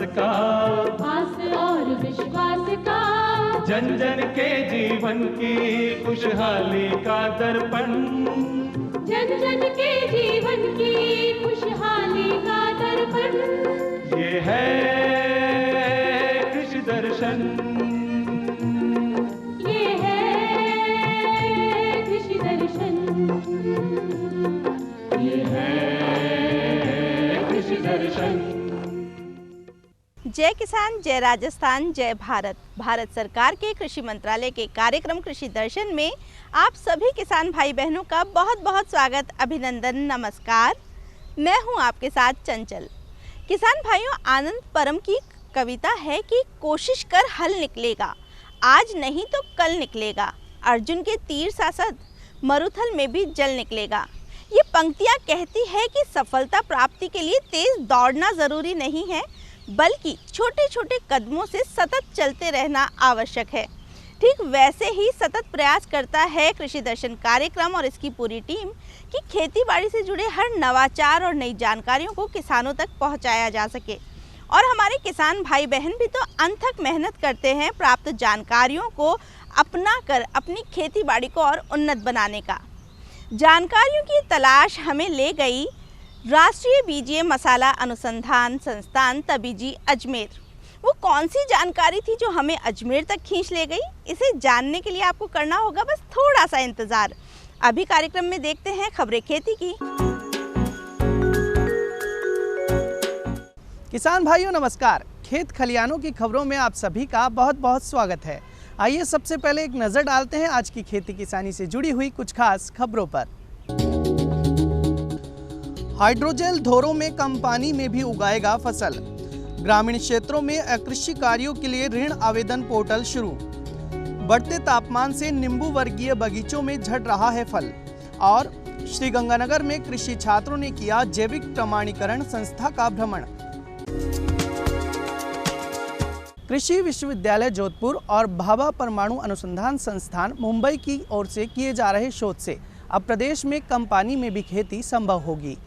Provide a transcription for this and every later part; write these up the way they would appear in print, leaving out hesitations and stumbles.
का, आस और विश्वास का, जन जन के जीवन की खुशहाली का दर्पण, जन जन के जीवन की खुशहाली का दर्पण। ये है कृषि दर्शन, ये है कृषि दर्शन, ये है कृषि दर्शन। जय किसान, जय राजस्थान, जय भारत। भारत सरकार के कृषि मंत्रालय के कार्यक्रम कृषि दर्शन में आप सभी किसान भाई बहनों का बहुत बहुत स्वागत, अभिनंदन, नमस्कार। मैं हूं आपके साथ चंचल। किसान भाइयों, आनंद परम की कविता है कि कोशिश कर हल निकलेगा, आज नहीं तो कल निकलेगा, अर्जुन के तीर सांसद मरुथल में भी जल निकलेगा। ये पंक्तियां कहती है कि सफलता प्राप्ति के लिए तेज दौड़ना ज़रूरी नहीं है, बल्कि छोटे छोटे कदमों से सतत चलते रहना आवश्यक है। ठीक वैसे ही सतत प्रयास करता है कृषि दर्शन कार्यक्रम और इसकी पूरी टीम कि खेती बाड़ी से जुड़े हर नवाचार और नई जानकारियों को किसानों तक पहुंचाया जा सके। और हमारे किसान भाई बहन भी तो अनथक मेहनत करते हैं प्राप्त जानकारियों को अपना कर अपनी खेती बाड़ी को और उन्नत बनाने का। जानकारियों की तलाश हमें ले गई राष्ट्रीय बीजीय मसाला अनुसंधान संस्थान तबीजी अजमेर। वो कौन सी जानकारी थी जो हमें अजमेर तक खींच ले गई? इसे जानने के लिए आपको करना होगा बस थोड़ा सा इंतजार। अभी कार्यक्रम में देखते हैं खबरें खेती की। किसान भाइयों नमस्कार। खेत खलियानों की खबरों में आप सभी का बहुत बहुत स्वागत है। आइए सबसे पहले एक नज़र डालते हैं आज की खेती किसानी से जुड़ी हुई कुछ खास खबरों पर। हाइड्रोजेल धोरों में कम पानी में भी उगाएगा फसल। ग्रामीण क्षेत्रों में अकृषि कार्यों के लिए ऋण आवेदन पोर्टल शुरू। बढ़ते तापमान से नींबू वर्गीय बगीचों में झड़ रहा है फल। और श्रीगंगानगर में कृषि छात्रों ने किया जैविक प्रमाणीकरण संस्था का भ्रमण। कृषि विश्वविद्यालय जोधपुर और भाभा परमाणु अनुसंधान संस्थान मुंबई की ओर से किए जा रहे शोध से अब प्रदेश में कम पानी में भी खेती संभव होगी।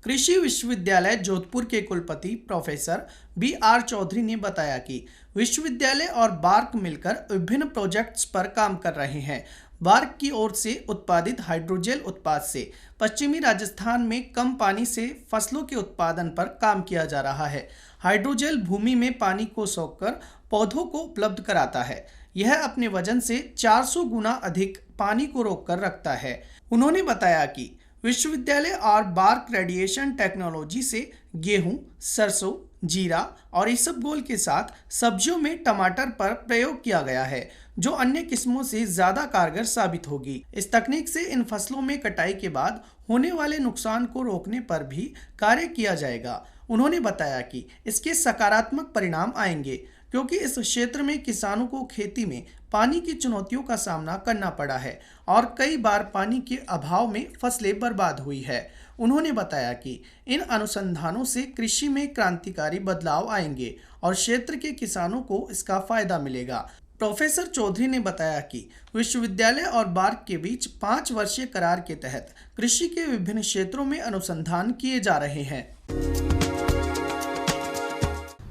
कृषि विश्वविद्यालय जोधपुर के कुलपति प्रोफेसर BR चौधरी ने बताया कि विश्वविद्यालय और बार्क मिलकर विभिन्न प्रोजेक्ट्स पर काम कर रहे हैं। बार्क की ओर से उत्पादित हाइड्रोजेल उत्पाद से पश्चिमी राजस्थान में कम पानी से फसलों के उत्पादन पर काम किया जा रहा है। हाइड्रोजेल भूमि में पानी को सोखकर पौधों को उपलब्ध कराता है। यह अपने वजन से 400 गुना अधिक पानी को रोककर रखता है। उन्होंने बताया कि विश्वविद्यालय और बार्क रेडिएशन टेक्नोलॉजी से गेहूं, सरसों, जीरा और इसबगोल के साथ सब्जियों में टमाटर पर प्रयोग किया गया है, जो अन्य किस्मों से ज़्यादा कारगर साबित होगी। इस तकनीक से इन फसलों में कटाई के बाद होने वाले नुकसान को रोकने पर भी कार्य किया जाएगा। उन्होंने बताया कि इसके सकारात्मक परिणाम आएंगे, क्योंकि इस क्षेत्र में किसानों को खेती में पानी की चुनौतियों का सामना करना पड़ा है और कई बार पानी के अभाव में फसलें बर्बाद हुई है। उन्होंने बताया कि इन अनुसंधानों से कृषि में क्रांतिकारी बदलाव आएंगे और क्षेत्र के किसानों को इसका फायदा मिलेगा। प्रोफेसर चौधरी ने बताया कि विश्वविद्यालय और बार्क के बीच 5 वर्षीय करार के तहत कृषि के विभिन्न क्षेत्रों में अनुसंधान किए जा रहे हैं।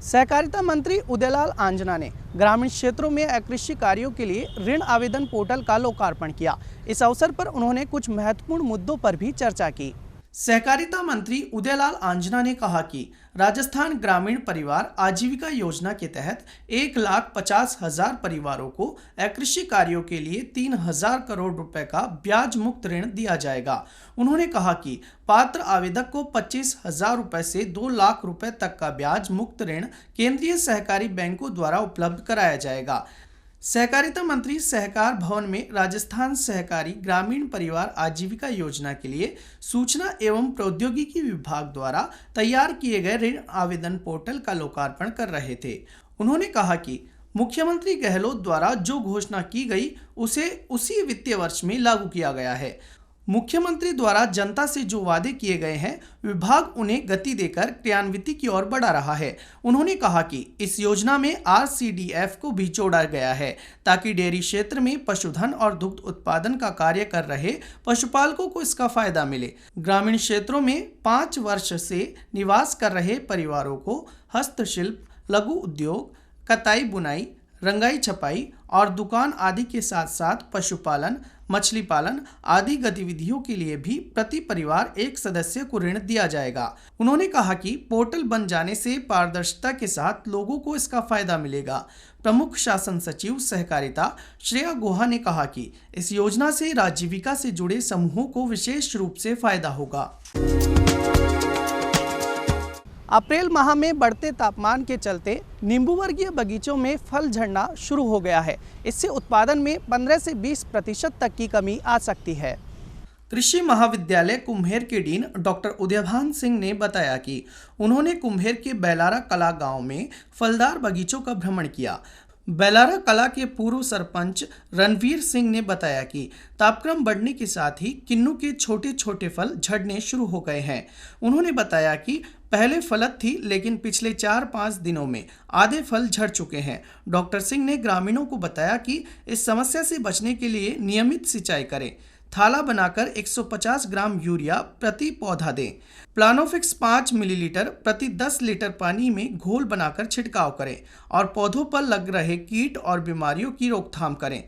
सहकारिता मंत्री उदयलाल आंजना ने ग्रामीण क्षेत्रों में अकृषि कार्यों के लिए ऋण आवेदन पोर्टल का लोकार्पण किया। इस अवसर पर उन्होंने कुछ महत्वपूर्ण मुद्दों पर भी चर्चा की। सहकारिता मंत्री उदयलाल आंजना ने कहा कि राजस्थान ग्रामीण परिवार आजीविका योजना के तहत 1,50,000 परिवारों को अकृषि कार्यों के लिए 3,000 करोड़ रुपए का ब्याज मुक्त ऋण दिया जाएगा। उन्होंने कहा कि पात्र आवेदक को 25,000 रुपए से 2 लाख रुपए तक का ब्याज मुक्त ऋण केंद्रीय सहकारी बैंकों द्वारा उपलब्ध कराया जाएगा। सहकारिता मंत्री सहकार भवन में राजस्थान सहकारी ग्रामीण परिवार आजीविका योजना के लिए सूचना एवं प्रौद्योगिकी विभाग द्वारा तैयार किए गए ऋण आवेदन पोर्टल का लोकार्पण कर रहे थे। उन्होंने कहा कि मुख्यमंत्री गहलोत द्वारा जो घोषणा की गई उसे उसी वित्तीय वर्ष में लागू किया गया है। मुख्यमंत्री द्वारा जनता से जो वादे किए गए हैं, विभाग उन्हें गति देकर क्रियान्विति की ओर बढ़ा रहा है। उन्होंने कहा कि इस योजना में RCDF को भी जोड़ा गया है, ताकि डेयरी क्षेत्र में पशुधन और दुग्ध उत्पादन का कार्य कर रहे पशुपालकों को इसका फायदा मिले। ग्रामीण क्षेत्रों में 5 वर्ष से निवास कर रहे परिवारों को हस्तशिल्प, लघु उद्योग, कताई बुनाई, रंगाई छपाई और दुकान आदि के साथ साथ पशुपालन, मछली पालन आदि गतिविधियों के लिए भी प्रति परिवार एक सदस्य को ऋण दिया जाएगा। उन्होंने कहा कि पोर्टल बन जाने से पारदर्शिता के साथ लोगों को इसका फायदा मिलेगा। प्रमुख शासन सचिव सहकारिता श्रेया गुहा ने कहा कि इस योजना से आजीविका से जुड़े समूहों को विशेष रूप से फायदा होगा। अप्रैल माह में बढ़ते तापमान के चलते नींबू वर्गीय बगीचों में फल झड़ना शुरू हो गया है। इससे उत्पादन में 15 से 20% तक की कमी आ सकती है। कृषि महाविद्यालय कुम्हेर के डीन डॉक्टर उदयभान सिंह ने बताया कि उन्होंने कुम्हेर के बेलारा कला गांव में फलदार बगीचों का भ्रमण किया। बेलारा कला के पूर्व सरपंच रणवीर सिंह ने बताया कि तापक्रम बढ़ने के साथ ही किन्नू के छोटे छोटे फल झड़ने शुरू हो गए हैं। उन्होंने बताया कि पहले फलत थी, लेकिन पिछले 4-5 दिनों में आधे फल झड़ चुके हैं। डॉक्टर सिंह ने ग्रामीणों को बताया कि इस समस्या से बचने के लिए नियमित सिंचाई करें, थाला बनाकर 150 ग्राम यूरिया प्रति पौधा दें, प्लानोफिक्स 5 मिलीलीटर प्रति 10 लीटर पानी में घोल बनाकर छिड़काव करें और पौधों पर लग रहे कीट और बीमारियों की रोकथाम करें।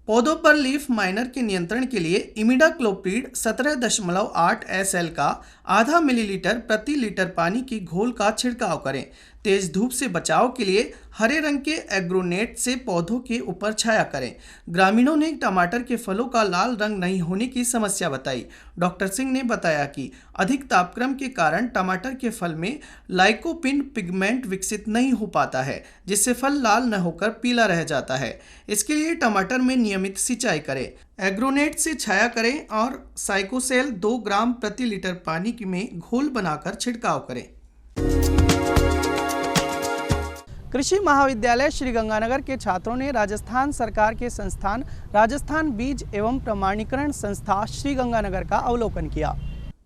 पौधों पर लीफ माइनर के नियंत्रण के लिए इमिडाक्लोप्रिड 17.8 SL का आधा मिलीलीटर प्रति लीटर पानी की घोल का छिड़काव करें। तेज धूप से बचाव के लिए हरे रंग के एग्रोनेट से पौधों के ऊपर छाया करें। ग्रामीणों ने टमाटर के फलों का लाल रंग नहीं होने की समस्या बताई। डॉक्टर सिंह ने बताया कि अधिक तापक्रम के कारण टमाटर के फल में लाइकोपिन पिगमेंट विकसित नहीं हो पाता है, जिससे फल लाल न होकर पीला रह जाता है। इसके लिए टमाटर में नियमित सिंचाई करें, एग्रोनेट से छाया करें और साइकोसेल 2 ग्राम प्रति लीटर पानी में घोल बनाकर छिड़काव करें। कृषि महाविद्यालय श्रीगंगानगर के छात्रों ने राजस्थान सरकार के संस्थान राजस्थान बीज एवं प्रमाणीकरण संस्था श्रीगंगानगर का अवलोकन किया।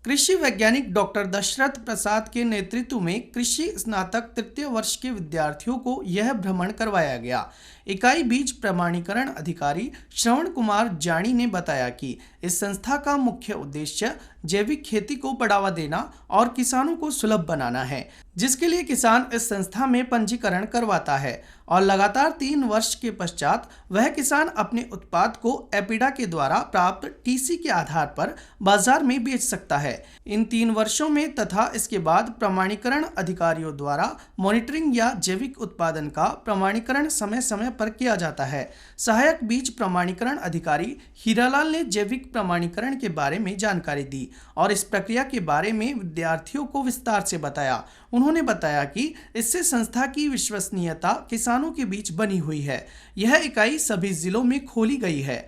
कृषि वैज्ञानिक डॉक्टर दशरथ प्रसाद के नेतृत्व में कृषि स्नातक तृतीय वर्ष के विद्यार्थियों को यह भ्रमण करवाया गया। इकाई बीज प्रमाणीकरण अधिकारी श्रवण कुमार जानी ने बताया कि इस संस्था का मुख्य उद्देश्य जैविक खेती को बढ़ावा देना और किसानों को सुलभ बनाना है, जिसके लिए किसान इस संस्था में पंजीकरण करवाता है और लगातार 3 वर्ष के पश्चात वह किसान अपने उत्पाद को एपिडा के द्वारा प्राप्त टीसी के आधार पर बाजार में बेच सकता है। इन 3 वर्षों में तथा इसके बाद प्रमाणीकरण अधिकारियों द्वारा मॉनिटरिंग या जैविक उत्पादन का प्रमाणीकरण समय समय पर किया जाता है। सहायक बीज प्रमाणीकरण अधिकारी हीरालाल ने जैविक प्रमाणीकरण के बारे में जानकारी दी और इस प्रक्रिया के बारे में विद्यार्थियों को विस्तार से बताया। उन्होंने बताया कि इससे संस्था की विश्वसनीयता किसानों के बीच बनी हुई है। यह इकाई सभी जिलों में खोली गई है।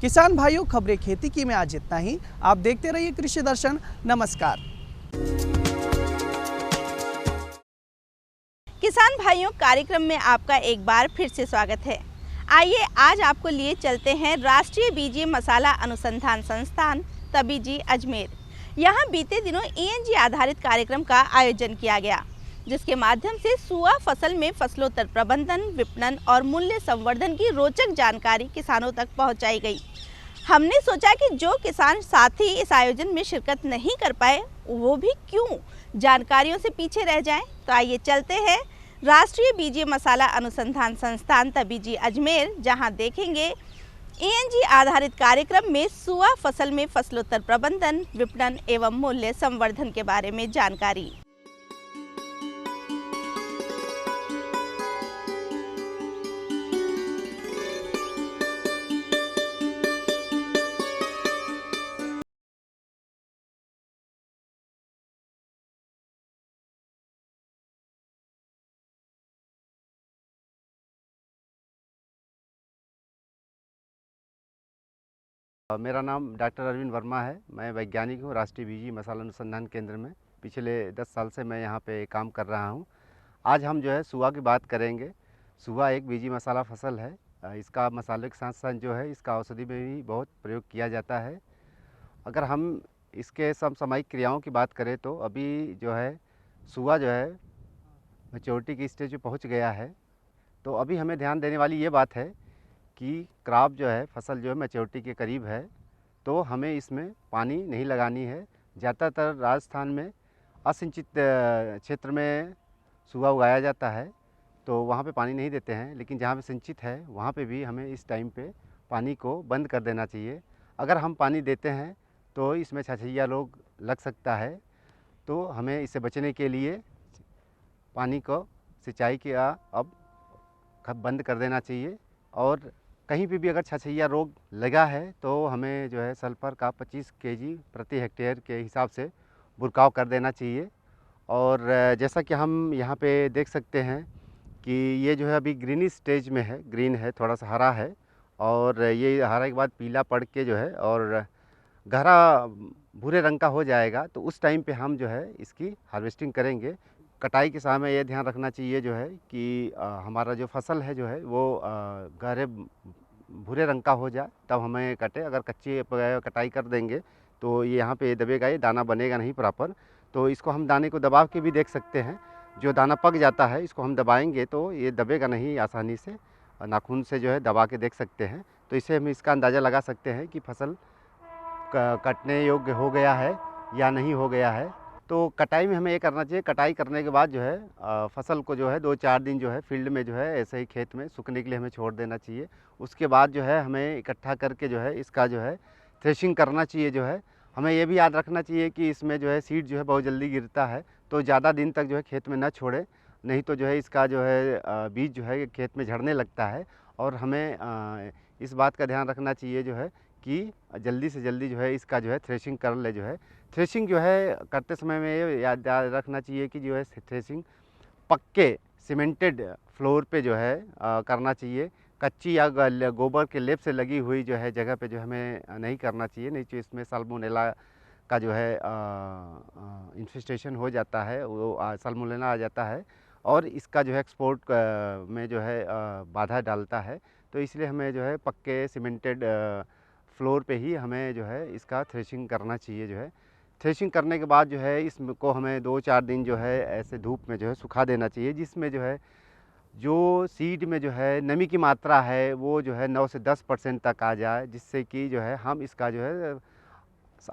किसान भाइयों, खबरें खेती की में आज इतना ही। आप देखते रहिए कृषि दर्शन। नमस्कार। किसान भाइयों, कार्यक्रम में आपका एक बार फिर से स्वागत है। आइए आज आपको लिए चलते हैं राष्ट्रीय बीजीय मसाला अनुसंधान संस्थान तबीजी अजमेर। यहाँ बीते दिनों ENG आधारित कार्यक्रम का आयोजन किया गया, जिसके माध्यम से सुआ फसल में फसलोत्तर प्रबंधन, विपणन और मूल्य संवर्धन की रोचक जानकारी किसानों तक पहुँचाई गई। हमने सोचा कि जो किसान साथी इस आयोजन में शिरकत नहीं कर पाए, वो भी क्यों जानकारियों से पीछे रह जाएं। तो आइए चलते हैं राष्ट्रीय बीजीय मसाला अनुसंधान संस्थान तबीजी अजमेर, जहां देखेंगे ENG आधारित कार्यक्रम में सुआ फसल में फसलोत्तर प्रबंधन, विपणन एवं मूल्य संवर्धन के बारे में जानकारी। मेरा नाम डॉक्टर अरविंद वर्मा है। मैं वैज्ञानिक हूँ राष्ट्रीय बीजीय मसाला अनुसंधान केंद्र में। पिछले 10 साल से मैं यहाँ पे काम कर रहा हूँ। आज हम जो है सुआ की बात करेंगे। सुआ एक बीजीय मसाला फसल है। इसका मसाले के साथ साथ जो है इसका औषधि में भी बहुत प्रयोग किया जाता है। अगर हम इसके समसामयिक क्रियाओं की बात करें तो अभी जो है सुआ जो है मैच्योरिटी की स्टेज पे पहुँच गया है। तो अभी हमें ध्यान देने वाली ये बात है कि क्रॉप जो है फसल जो है मैच्योरिटी के करीब है, तो हमें इसमें पानी नहीं लगानी है। ज़्यादातर राजस्थान में असिंचित क्षेत्र में सुआ उगाया जाता है तो वहाँ पे पानी नहीं देते हैं, लेकिन जहाँ पे सिंचित है वहाँ पे भी हमें इस टाइम पे पानी को बंद कर देना चाहिए। अगर हम पानी देते हैं तो इसमें छछैया रोग लग सकता है, तो हमें इससे बचने के लिए पानी को सिंचाई किया अब बंद कर देना चाहिए। और कहीं पे भी अगर छछैया रोग लगा है तो हमें जो है सल्फर का 25 केजी प्रति हेक्टेयर के हिसाब से बुरकाव कर देना चाहिए। और जैसा कि हम यहाँ पे देख सकते हैं कि ये जो है अभी ग्रीनी स्टेज में है, ग्रीन है, थोड़ा सा हरा है, और ये हरा के बाद पीला पड़ के जो है और गहरा भूरे रंग का हो जाएगा, तो उस टाइम पे हम जो है इसकी हार्वेस्टिंग करेंगे। कटाई के समय ये ध्यान रखना चाहिए जो है कि हमारा जो फसल है जो है वो गहरे भूरे रंग का हो जाए तब हमें कटे। अगर कच्ची कटाई कर देंगे तो ये यहाँ पे दबेगा, ये दाना बनेगा नहीं प्रॉपर। तो इसको हम दाने को दबा के भी देख सकते हैं, जो दाना पक जाता है इसको हम दबाएंगे तो ये दबेगा नहीं, आसानी से नाखून से जो है दबा के देख सकते हैं। तो इससे हम इसका अंदाज़ा लगा सकते हैं कि फसल कटने योग्य हो गया है या नहीं हो गया है। तो कटाई में हमें ये करना चाहिए, कटाई करने के बाद जो है फसल को जो है 2-4 दिन जो है फील्ड में जो है ऐसे ही खेत में सूखने के लिए हमें छोड़ देना चाहिए। उसके बाद जो है हमें इकट्ठा करके जो है इसका जो है थ्रेशिंग करना चाहिए। जो है हमें ये भी याद रखना चाहिए कि इसमें जो है सीड जो है बहुत जल्दी गिरता है, तो ज़्यादा दिन तक जो है खेत में न छोड़े, नहीं तो जो है इसका जो है बीज जो है खेत में झड़ने लगता है। और हमें इस बात का ध्यान रखना चाहिए जो है कि जल्दी से जल्दी जो है इसका जो है थ्रेशिंग कर ले। जो है थ्रेशिंग जो है करते समय में ये याद रखना चाहिए कि जो है थ्रेशिंग पक्के सीमेंटेड फ्लोर पे जो है करना चाहिए। कच्ची या गोबर के लेप से लगी हुई जो है जगह पे जो हमें नहीं करना चाहिए, नहीं तो इसमें साल्मोनेला का जो है इन्फेस्टेशन हो जाता है, वो साल्मोनेला आ जाता है और इसका जो है एक्सपोर्ट में जो है बाधा डालता है। तो इसलिए हमें जो है पक्के सीमेंटेड फ्लोर पे ही हमें जो है इसका थ्रेशिंग करना चाहिए। जो है थ्रेशिंग करने के बाद जो है इसको हमें 2-4 दिन जो है ऐसे धूप में जो है सुखा देना चाहिए, जिसमें जो है जो सीड में जो है नमी की मात्रा है वो जो है 9 से 10% तक आ जाए, जिससे कि जो है हम इसका जो है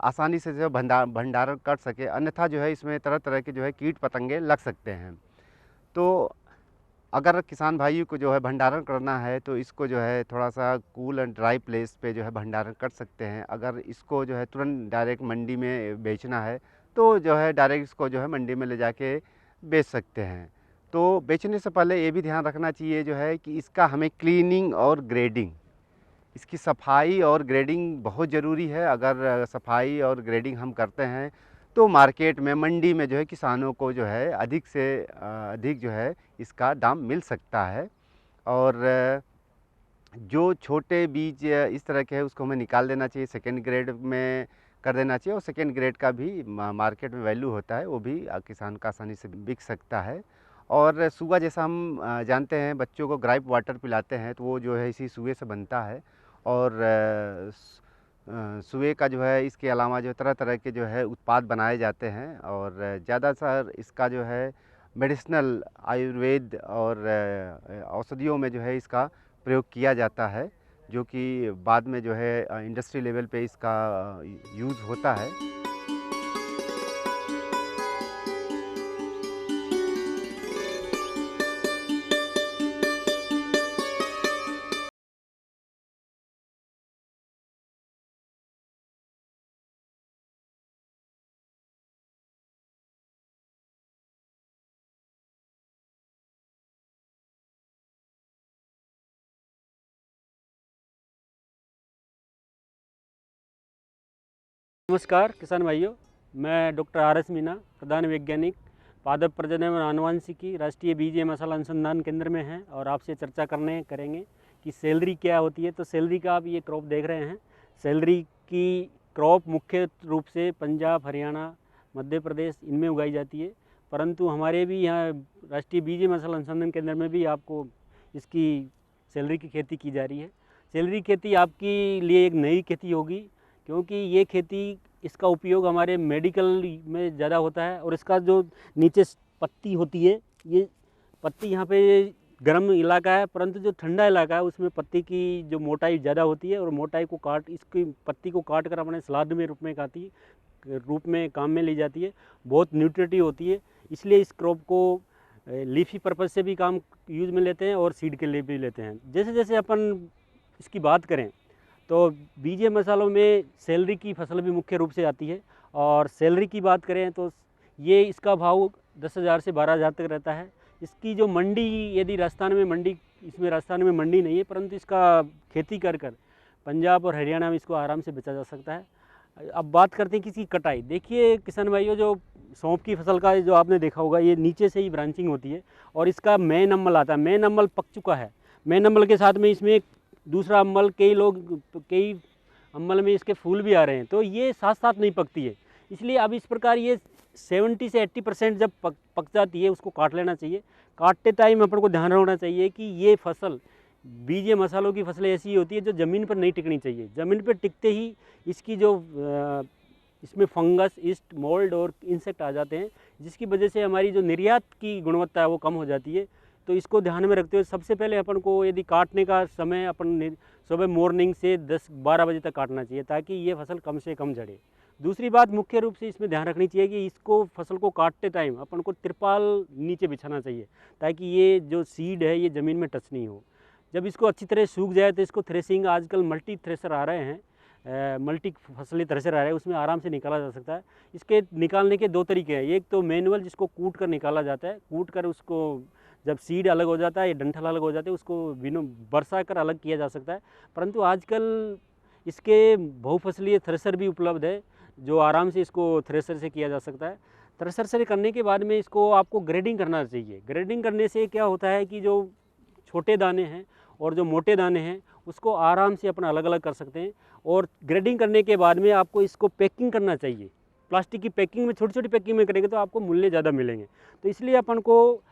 आसानी से जो भंडारण कर सके। अन्यथा जो है इसमें तरह तरह के जो है कीट पतंगे लग सकते हैं। तो अगर किसान भाइयों को जो है भंडारण करना है तो इसको जो है थोड़ा सा कूल एंड ड्राई प्लेस पे जो है भंडारण कर सकते हैं। अगर इसको जो है तुरंत डायरेक्ट मंडी में बेचना है तो जो है डायरेक्ट इसको जो है मंडी में ले जाके बेच सकते हैं। तो बेचने से पहले ये भी ध्यान रखना चाहिए जो है कि इसका हमें क्लीनिंग और ग्रेडिंग, इसकी सफाई और ग्रेडिंग बहुत ज़रूरी है। अगर सफाई और ग्रेडिंग हम करते हैं तो मार्केट में, मंडी में जो है किसानों को जो है अधिक से अधिक जो है इसका दाम मिल सकता है। और जो छोटे बीज इस तरह के हैं उसको हमें निकाल देना चाहिए, सेकेंड ग्रेड में कर देना चाहिए। और सेकेंड ग्रेड का भी मार्केट में वैल्यू होता है, वो भी किसान का आसानी से बिक सकता है। और सुआ जैसा हम जानते हैं बच्चों को ग्राइप वाटर पिलाते हैं तो वो जो है इसी सुए से बनता है। और सुए का जो है इसके अलावा जो तरह तरह के जो है उत्पाद बनाए जाते हैं और ज़्यादातर इसका जो है मेडिसिनल, आयुर्वेद और औषधियों में जो है इसका प्रयोग किया जाता है, जो कि बाद में जो है इंडस्ट्री लेवल पे इसका यूज़ होता है। नमस्कार किसान भाइयों, मैं डॉक्टर RS मीना, प्रधान वैज्ञानिक पादप प्रजनन और आनुवंशिकी, राष्ट्रीय बीज एवं मसाला अनुसंधान केंद्र में हैं और आपसे चर्चा करेंगे कि सेलरी क्या होती है। तो सेलरी का आप ये क्रॉप देख रहे हैं। सेलरी की क्रॉप मुख्य रूप से पंजाब, हरियाणा, मध्य प्रदेश इनमें उगाई जाती है, परंतु हमारे भी यहाँ राष्ट्रीय बीज एवं मसाला अनुसंधान केंद्र में भी आपको इसकी सेलरी की खेती की जा रही है। सेलरी खेती आपके लिए एक नई खेती होगी, क्योंकि ये खेती, इसका उपयोग हमारे मेडिकल में ज़्यादा होता है। और इसका जो नीचे पत्ती होती है, ये पत्ती यहाँ पे गर्म इलाका है, परंतु जो ठंडा इलाका है उसमें पत्ती की जो मोटाई ज़्यादा होती है और मोटाई को इसकी पत्ती को काट कर अपने सलाद में रूप में खाती है, रूप में काम में ली जाती है, बहुत न्यूट्रिटिव होती है, इसलिए इस क्रॉप को लीफी पर्पज़ से भी काम यूज में लेते हैं और सीड के लिए भी लेते हैं। जैसे जैसे अपन इसकी बात करें तो बीजे मसालों में सेलरी की फसल भी मुख्य रूप से आती है, और सेलरी की बात करें तो ये इसका भाव 10,000 से 12,000 तक रहता है। इसकी जो मंडी, यदि राजस्थान में मंडी, इसमें राजस्थान में मंडी नहीं है, परंतु इसका खेती कर पंजाब और हरियाणा में इसको आराम से बेचा जा सकता है। अब बात करते हैं कि इसकी कटाई। देखिए किसान भाइयों, जो सौंफ की फसल का जो आपने देखा होगा, ये नीचे से ही ब्रांचिंग होती है और इसका मेन अम्ल आता है। मेन अम्ल पक चुका है, मेन अम्ल के साथ में इसमें दूसरा अम्ल, कई अम्ल में इसके फूल भी आ रहे हैं, तो ये साथ साथ नहीं पकती है। इसलिए अब इस प्रकार ये 70 से 80% जब पक जाती है, उसको काट लेना चाहिए। काटते टाइम अपन को ध्यान रखना चाहिए कि ये फसल, बीजे मसालों की फसलें ऐसी होती है जो ज़मीन पर नहीं टिकनी चाहिए। ज़मीन पर टिकते ही इसकी जो इसमें फंगस, ईस्ट, मोल्ड और इंसेक्ट आ जाते हैं, जिसकी वजह से हमारी जो निर्यात की गुणवत्ता है वो कम हो जाती है। तो इसको ध्यान में रखते हुए सबसे पहले अपन को यदि काटने का समय अपन सुबह मॉर्निंग से 10-12 बजे तक काटना चाहिए, ताकि ये फसल कम से कम झड़े। दूसरी बात मुख्य रूप से इसमें ध्यान रखनी चाहिए कि इसको फसल को काटते टाइम अपन को तिरपाल नीचे बिछाना चाहिए, ताकि ये जो सीड है ये ज़मीन में टच नहीं हो। जब इसको अच्छी तरह सूख जाए तो इसको थ्रेसिंग, आजकल मल्टी थ्रेसर आ रहे हैं, मल्टी फसली थ्रेसर आ रहे हैं, उसमें आराम से निकाला जा सकता है। इसके निकालने के 2 तरीके हैं। एक तो मैनुअल, जिसको कूट कर निकाला जाता है, कूट कर उसको जब सीड अलग हो जाता है या डंठल अलग हो जाते हैं, उसको बरसा कर अलग किया जा सकता है। परंतु आजकल इसके बहुफसलीय थ्रेसर भी उपलब्ध है, जो आराम से इसको थ्रेसर से किया जा सकता है। थ्रेसर से करने के बाद में इसको आपको ग्रेडिंग करना चाहिए। ग्रेडिंग करने से क्या होता है कि जो छोटे दाने हैं और जो मोटे दाने हैं उसको आराम से अपना अलग अलग कर सकते हैं। और ग्रेडिंग करने के बाद में आपको इसको पैकिंग करना चाहिए। प्लास्टिक की पैकिंग में, छोटी छोटी पैकिंग में करेंगे तो आपको मूल्य ज़्यादा मिलेंगे। तो इसलिए अपन को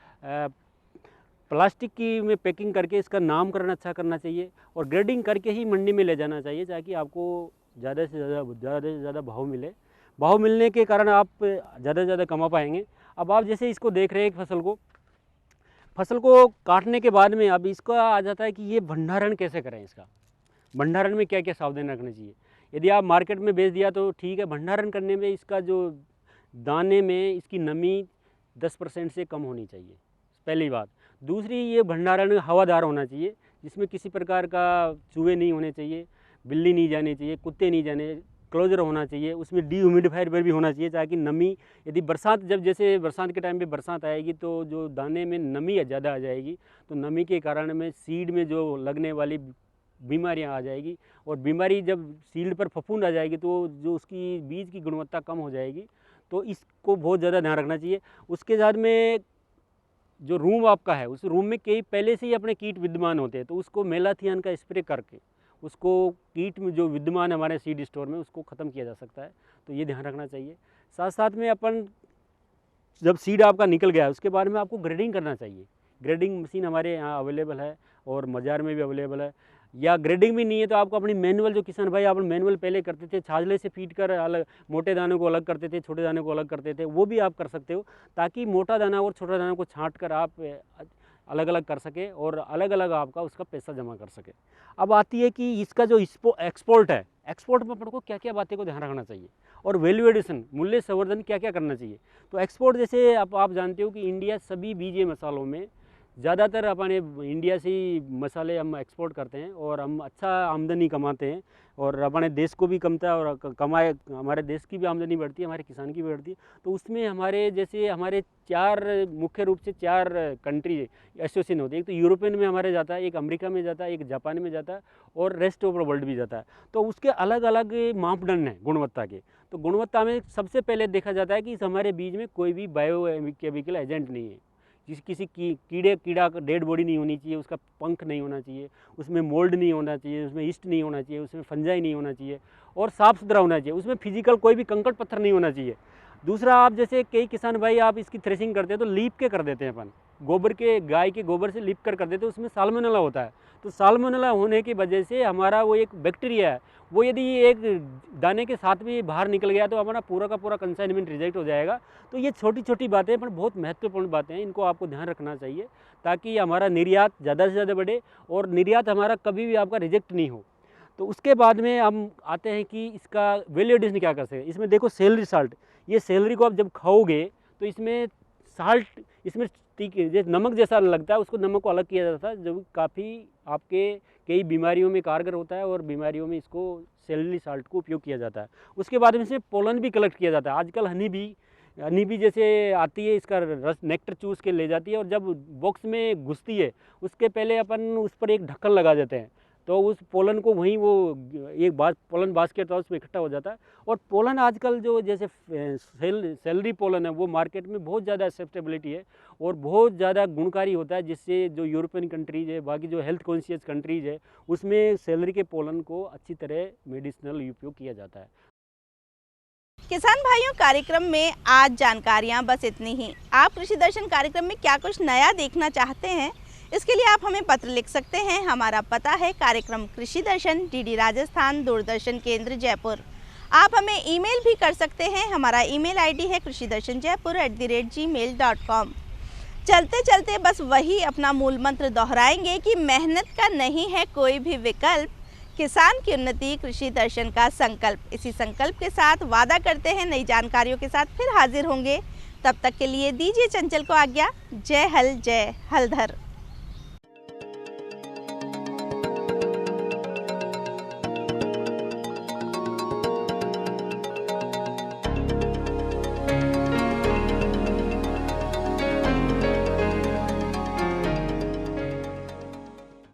प्लास्टिक की में पैकिंग करके इसका नामकरण अच्छा करना चाहिए और ग्रेडिंग करके ही मंडी में ले जाना चाहिए, ताकि आपको ज़्यादा से ज़्यादा भाव मिले। भाव मिलने के कारण आप ज़्यादा से ज़्यादा कमा पाएंगे। अब आप जैसे इसको देख रहे हैं, फसल को काटने के बाद में अब इसका आ जाता है कि ये भंडारण कैसे करें। इसका भंडारण में क्या क्या सावधानी रखनी चाहिए। यदि आप मार्केट में बेच दिया तो ठीक है, भंडारण करने में इसका जो दाने में इसकी नमी 10% से कम होनी चाहिए, पहली बात। दूसरी, ये भंडारण हवादार होना चाहिए, जिसमें किसी प्रकार का चूहे नहीं होने चाहिए, बिल्ली नहीं जानी चाहिए, कुत्ते नहीं जाने, क्लोजर होना चाहिए। उसमें डीह्यूमिडिफायर भी होना चाहिए, ताकि नमी, यदि बरसात, जैसे बरसात के टाइम पे बरसात आएगी तो जो दाने में नमी ज़्यादा आ जाएगी, तो नमी के कारण में सीड में जो लगने वाली बीमारियां आ जाएगी, और बीमारी जब सीड पर फफूंद आ जाएगी तो जो उसकी बीज की गुणवत्ता कम हो जाएगी। तो इसको बहुत ज़्यादा ध्यान रखना चाहिए। उसके साथ में जो रूम आपका है, उस रूम में कई पहले से ही अपने कीट विद्यमान होते हैं, तो उसको मेलाथियन का स्प्रे करके उसको कीट में जो विद्यमान है हमारे सीड स्टोर में, उसको ख़त्म किया जा सकता है। तो ये ध्यान रखना चाहिए। साथ साथ में अपन जब सीड आपका निकल गया उसके बाद में आपको ग्रेडिंग करना चाहिए। ग्रेडिंग मशीन हमारे यहाँ अवेलेबल है और बाज़ार में भी अवेलेबल है। या ग्रेडिंग भी नहीं है तो आपको अपनी मैनुअल, जो किसान भाई आप मैनुअल पहले करते थे, छाजले से फीड कर अलग मोटे दानों को अलग करते थे, छोटे दानों को अलग करते थे, वो भी आप कर सकते हो, ताकि मोटा दाना और छोटा दाना को छांट कर आप अलग अलग कर सके और अलग अलग आपका उसका पैसा जमा कर सके। अब आती है कि इसका जो एक्सपोर्ट है, एक्सपोर्ट में अपन को क्या क्या बातें को ध्यान रखना चाहिए और वैल्यू एडिशन, मूल्य संवर्धन क्या क्या करना चाहिए। तो एक्सपोर्ट, जैसे आप जानते हो कि इंडिया सभी बीजे मसालों में ज़्यादातर अपने इंडिया से ही मसाले हम एक्सपोर्ट करते हैं और हम अच्छा आमदनी कमाते हैं और अपने देश को भी कमता है और कमाए, हमारे देश की भी आमदनी बढ़ती है, हमारे किसान की भी बढ़ती है। तो उसमें हमारे जैसे हमारे 4 मुख्य रूप से 4 कंट्री एसोसिएशन होती है। एक तो यूरोपियन में हमारे जाता है, एक अमेरिका में जाता है, एक जापान में जाता है और रेस्ट ऑफ द वर्ल्ड भी जाता है। तो उसके अलग अलग मापदंड हैं गुणवत्ता के। तो गुणवत्ता में सबसे पहले देखा जाता है कि इस हमारे बीज में कोई भी बायोकेमिकल एजेंट नहीं है, किसी कीड़ा का डेड बॉडी नहीं होनी चाहिए, उसका पंख नहीं होना चाहिए, उसमें मोल्ड नहीं होना चाहिए, उसमें ईस्ट नहीं होना चाहिए, उसमें फंजाई नहीं होना चाहिए और साफ़ सुथरा होना चाहिए। उसमें फिजिकल कोई भी कंकड़ पत्थर नहीं होना चाहिए। दूसरा, आप जैसे कई किसान भाई आप इसकी थ्रेसिंग करते हैं तो लीप के कर देते हैं, अपन गोबर के, गाय के गोबर से लीप कर देते हैं, उसमें साल्मोनेला होता है। तो साल्मोनेला होने की वजह से हमारा वो एक बैक्टीरिया है, वो यदि एक दाने के साथ भी बाहर निकल गया तो हमारा पूरा का पूरा कंसाइनमेंट रिजेक्ट हो जाएगा। तो ये छोटी छोटी बातें पर बहुत महत्वपूर्ण बातें हैं, इनको आपको ध्यान रखना चाहिए ताकि हमारा निर्यात ज़्यादा से ज़्यादा बढ़े और निर्यात हमारा कभी भी आपका रिजेक्ट नहीं हो। तो उसके बाद में हम आते हैं कि इसका वैल्यू एडिशन क्या कर सकते हैं। इसमें देखो सेलरी साल्ट, ये सेलरी को आप जब खाओगे तो इसमें साल्ट, इसमें जैसे नमक जैसा लगता है, उसको नमक को अलग किया जाता है जो काफ़ी आपके कई बीमारियों में कारगर होता है और बीमारियों में इसको सेलरी साल्ट को उपयोग किया जाता है। उसके बाद में इसमें पोलन भी कलेक्ट किया जाता है। आजकल हनी भी जैसे आती है, इसका रस नेक्टर चूस के ले जाती है और जब बॉक्स में घुसती है उसके पहले अपन उस पर एक ढक्कन लगा देते हैं, तो उस पोलन को वहीं वो एक पोलन बास्केट था उसमें इकट्ठा हो जाता है। और पोलन आजकल जो जैसे सेलरी पोलन है वो मार्केट में बहुत ज़्यादा एक्सेप्टेबिलिटी है और बहुत ज़्यादा गुणकारी होता है, जिससे जो यूरोपियन कंट्रीज़ है, बाकी जो हेल्थ कॉन्शियस कंट्रीज़ है, उसमें सेलरी के पोलन को अच्छी तरह मेडिसिनल उपयोग किया जाता है। किसान भाइयों, कार्यक्रम में आज जानकारियाँ बस इतनी ही। आप कृषि दर्शन कार्यक्रम में क्या कुछ नया देखना चाहते हैं, इसके लिए आप हमें पत्र लिख सकते हैं। हमारा पता है कार्यक्रम कृषि दर्शन, डीडी राजस्थान, दूरदर्शन केंद्र, जयपुर। आप हमें ईमेल भी कर सकते हैं। हमारा ईमेल आईडी है krishidarshanjaipur@gmail.com। चलते चलते बस वही अपना मूल मंत्र दोहराएंगे कि मेहनत का नहीं है कोई भी विकल्प, किसान की उन्नति कृषि दर्शन का संकल्प। इसी संकल्प के साथ वादा करते हैं नई जानकारियों के साथ फिर हाजिर होंगे। तब तक के लिए दीजिए चंचल को आज्ञा। जय हल, जय हलधर।